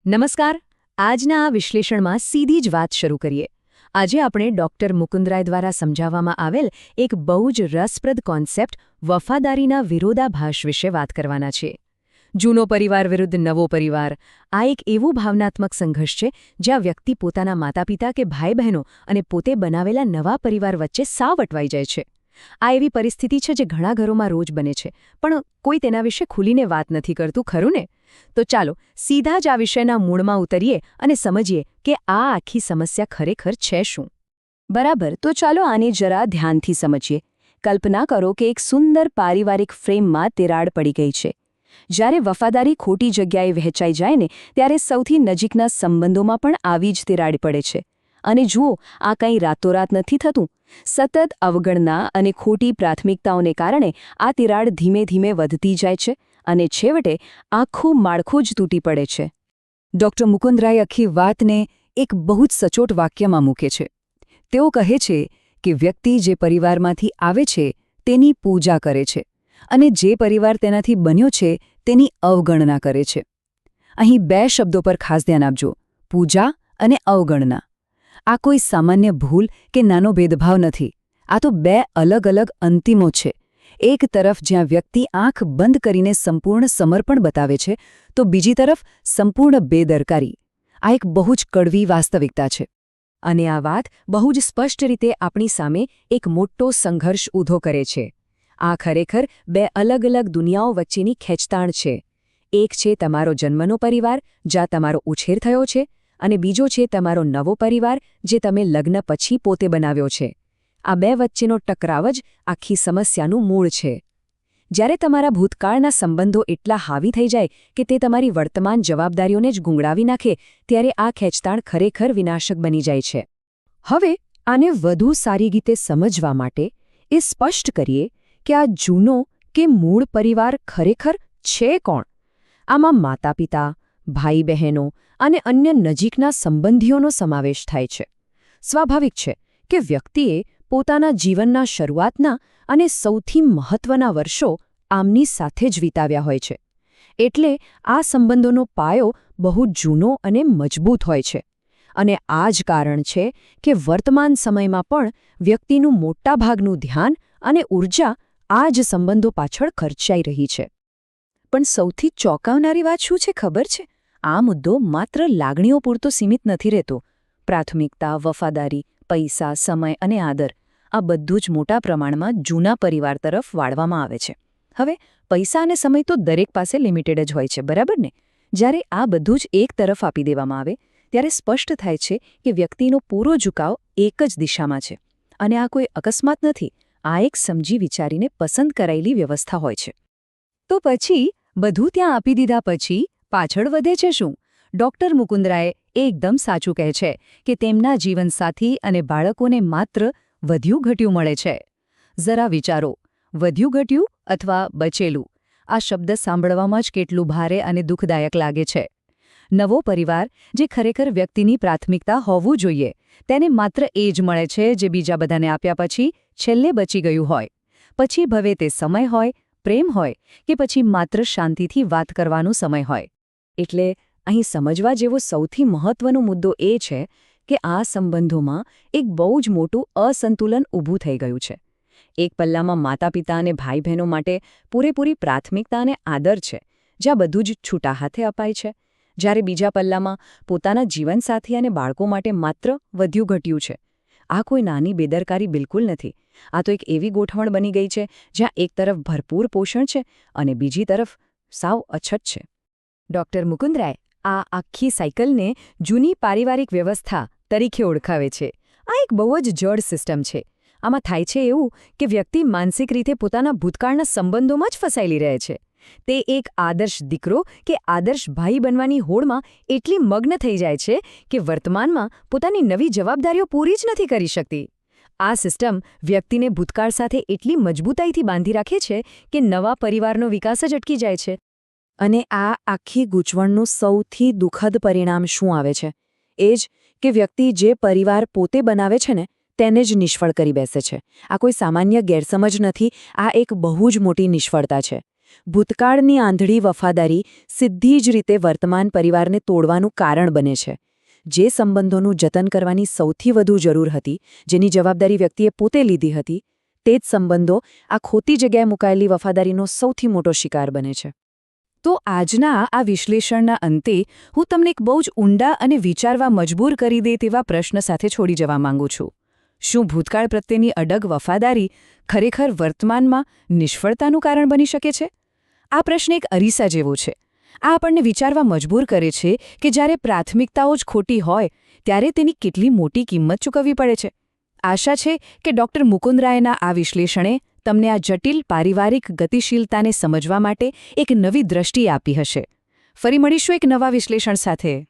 નમસ્કાર. આજના આ વિશ્લેષણમાં સીધી જ વાત શરૂ કરીએ. આજે આપણે ડૉક્ટર મુકુંદરાય દ્વારા સમજાવવામાં આવેલ એક બહુ જ રસપ્રદ કોન્સેપ્ટ વફાદારીના વિરોધાભાસ વિશે વાત કરવાના છે. જૂનો પરિવાર વિરુદ્ધ નવો પરિવાર આ એક એવું ભાવનાત્મક સંઘર્ષ છે જ્યાં વ્યક્તિ પોતાના માતાપિતા કે ભાઈ બહેનો અને પોતે બનાવેલા નવા પરિવાર વચ્ચે સાવ અટવાઈ જાય છે. આ એવી પરિસ્થિતિ છે જે ઘણા ઘરોમાં રોજ બને છે, પણ કોઈ તેના વિશે ખુલીને વાત નથી કરતું, ખરું ને? તો ચાલો સીધા જ આ વિષયના મૂળમાં ઉતરીએ અને સમજીએ કે આ આખી સમસ્યા ખરેખર છે શું. બરાબર, તો ચાલો આને જરા ધ્યાનથી સમજીએ. કલ્પના કરો કે એક સુંદર પારિવારિક ફ્રેમમાં તિરાડ પડી ગઈ છે. જ્યારે વફાદારી ખોટી જગ્યાએ વહેંચાઈ જાય ને, ત્યારે સૌથી નજીકના સંબંધોમાં પણ આવી જ તિરાડ પડે છે. અને જુઓ, આ કંઈ રાતોરાત નથી થતું. સતત અવગણના અને ખોટી પ્રાથમિકતાઓને કારણે આ તિરાડ ધીમે ધીમે વધતી જાય છે અને છેવટે આખું માળખું જ તૂટી પડે છે. ડૉક્ટર મુકુંદરાય આખી વાતને એક બહુ જ સચોટ વાક્યમાં મૂકે છે. તેઓ કહે છે કે વ્યક્તિ જે પરિવારમાંથી આવે છે તેની પૂજા કરે છે અને જે પરિવાર તેનાથી બન્યો છે તેની અવગણના કરે છે. અહીં બે શબ્દો પર ખાસ ધ્યાન આપજો: પૂજા અને અવગણના. આ કોઈ સામાન્ય ભૂલ કે નાનો ભેદભાવ નથી. આ તો બે અલગ અલગ અંતિમો છે. એક તરફ જ્યાં વ્યક્તિ આંખ બંધ કરીને સંપૂર્ણ સમર્પણ બતાવે છે, તો બીજી તરફ સંપૂર્ણ બેદરકારી. આ એક બહુ જ કડવી વાસ્તવિકતા છે. અને આ વાત બહુ જ સ્પષ્ટ રીતે આપણી સામે એક મોટો સંઘર્ષ ઊભો કરે છે. આ ખરેખર બે અલગ અલગ દુનિયાઓ વચ્ચેની ખેંચતાણ છે. એક છે તમારો જન્મનો પરિવાર, જ્યાં તમારો ઉછેર થયો છે, અને બીજો છે તમારો નવો પરિવાર, જે તમે લગ્ન પછી પોતે બનાવ્યો છે. આ બે વચ્ચેનો ટકરાવ જ આખી સમસ્યાનું મૂળ છે. જ્યારે તમારા ભૂતકાળના સંબંધો એટલા હાવી થઈ જાય કે તે તમારી વર્તમાન જવાબદારીઓને જ ગુંગળાવી નાખે, ત્યારે આ ખેંચતાણ ખરેખર વિનાશક બની જાય છે. હવે આને વધુ સારી રીતે સમજવા માટે એ સ્પષ્ટ કરીએ કે આ જૂનો કે મૂળ પરિવાર ખરેખર છે કોણ. આમાં માતાપિતા, ભાઈ બહેનો અને અન્ય નજીકના સંબંધીઓનો સમાવેશ થાય છે. સ્વાભાવિક છે કે વ્યક્તિએ પોતાના જીવનના શરૂઆતના અને સૌથી મહત્વના વર્ષો આમની સાથે જ વિતાવ્યા હોય છે. એટલે આ સંબંધોનો પાયો બહુ જૂનો અને મજબૂત હોય છે. અને આ જ કારણ છે કે વર્તમાન સમયમાં પણ વ્યક્તિનું મોટાભાગનું ધ્યાન અને ઊર્જા આ જ સંબંધો પાછળ ખર્ચાઈ રહી છે. પણ સૌથી ચોંકાવનારી વાત શું છે ખબર છે? આ મુદ્દો માત્ર લાગણીઓ પૂરતો સીમિત નથી રહેતો. પ્રાથમિકતા, વફાદારી, પૈસા, સમય અને આદર આ બધું જ મોટા પ્રમાણમાં જૂના પરિવાર તરફ વાળવામાં આવે છે. હવે પૈસા અને સમય તો દરેક પાસે લિમિટેડ જ હોય છે, બરાબર ને? જ્યારે આ બધું જ એક તરફ આપી દેવામાં આવે, ત્યારે સ્પષ્ટ થાય છે કે વ્યક્તિનો પૂરો ઝુકાવ એક જ દિશામાં છે. અને આ કોઈ અકસ્માત નથી. આ એક સમજી વિચારીને પસંદ કરાયેલી વ્યવસ્થા હોય છે. તો પછી બધું ત્યાં આપી દીધા પછી પાછળ વધે છે શું? ડૉક્ટર મુકુંદરાય એકદમ સાચું કહે છે કે તેમના જીવનસાથી અને બાળકોને માત્ર વધ્યું ઘટ્યું મળે છે. જરા વિચારો, વધ્યું ઘટ્યું અથવા બચેલું, આ શબ્દ સાંભળવામાં જ કેટલું ભારે અને દુઃખદાયક લાગે છે. નવો પરિવાર, જે ખરેખર વ્યક્તિની પ્રાથમિકતા હોવું જોઈએ, તેને માત્ર એ જ મળે છે જે બીજા બધાને આપ્યા પછી છેલ્લે બચી ગયું હોય. પછી ભવે તે સમય હોય, પ્રેમ હોય કે પછી માત્ર શાંતિથી વાત કરવાનો સમય હોય. એટલે અહીં સમજવા જેવો સૌથી મહત્વનો મુદ્દો એ છે કે આ સંબંધોમાં એક બહુ જ મોટું અસંતુલન ઊભું થઈ ગયું છે. એક પલ્લામાં માતાપિતા અને ભાઈ બહેનો માટે પૂરેપૂરી પ્રાથમિકતા અને આદર છે, જ્યાં બધું જ છૂટા હાથે અપાય છે. જ્યારે બીજા પલ્લામાં પોતાના જીવનસાથી અને બાળકો માટે માત્ર વધ્યું ઘટ્યું છે. આ કોઈ નાની બેદરકારી બિલકુલ નથી. આ તો એક એવી ગોઠવણ બની ગઈ છે જ્યાં એક તરફ ભરપૂર પોષણ છે અને બીજી તરફ સાવ અછત છે. ડૉક્ટર મુકુંદરાય આ આખી સાયકલને જૂની પારિવારિક વ્યવસ્થા તરીકે ઓળખાવે છે. આ એક બહુ જ જડ સિસ્ટમ છે. આમાં થાય છે એવું કે વ્યક્તિ માનસિક રીતે પોતાના ભૂતકાળના સંબંધોમાં જ ફસાયેલી રહે છે. તે એક આદર્શ દીકરો કે આદર્શ ભાઈ બનવાની હોડમાં એટલી મગ્ન થઈ જાય છે કે વર્તમાનમાં પોતાની નવી જવાબદારીઓ પૂરી જ નથી કરી શકતી. આ સિસ્ટમ વ્યક્તિને ભૂતકાળ સાથે એટલી મજબૂતાઈથી બાંધી રાખે છે કે નવા પરિવારનો વિકાસ જ અટકી જાય છે. અને આ આખી ગૂંચવણનું સૌથી દુઃખદ પરિણામ શું આવે છે? એ જ કે વ્યક્તિ જે પરિવાર પોતે બનાવે છે ને, તેને જ નિષ્ફળ કરી બેસે છે. આ કોઈ સામાન્ય ગેરસમજ નથી, આ એક બહુ જ મોટી નિષ્ફળતા છે. ભૂતકાળની આંધળી વફાદારી સીધી જ રીતે વર્તમાન પરિવારને તોડવાનું કારણ બને છે. જે સંબંધોનું જતન કરવાની સૌથી વધુ જરૂર હતી, જેની જવાબદારી વ્યક્તિએ પોતે લીધી હતી, તે જ સંબંધો આ ખોટી જગ્યાએ મુકાયેલી વફાદારીનો સૌથી મોટો શિકાર બને છે. તો આજના આ વિશ્લેષણના અંતે હું તમને એક બહુ જ ઊંડા અને વિચારવા મજબૂર કરી દે તેવા પ્રશ્ન સાથે છોડી જવા માંગુ છું. શું ભૂતકાળ પ્રત્યેની અડગ વફાદારી ખરેખર વર્તમાનમાં નિષ્ફળતાનું કારણ બની શકે છે? આ પ્રશ્ન એક અરીસા જેવો છે. આ આપણને વિચારવા મજબૂર કરે છે કે જ્યારે પ્રાથમિકતાઓ જ ખોટી હોય ત્યારે તેની કેટલી મોટી કિંમત ચૂકવવી પડે છે. આશા છે કે ડૉક્ટર મુકુંદ રાયના આ વિશ્લેષણે તમને આ જટિલ પારિવારિક ગતિશીલતાને સમજવા માટે એક નવી દ્રષ્ટિ આપી હશે. ફરી મળીશું એક નવા વિશ્લેષણ સાથે.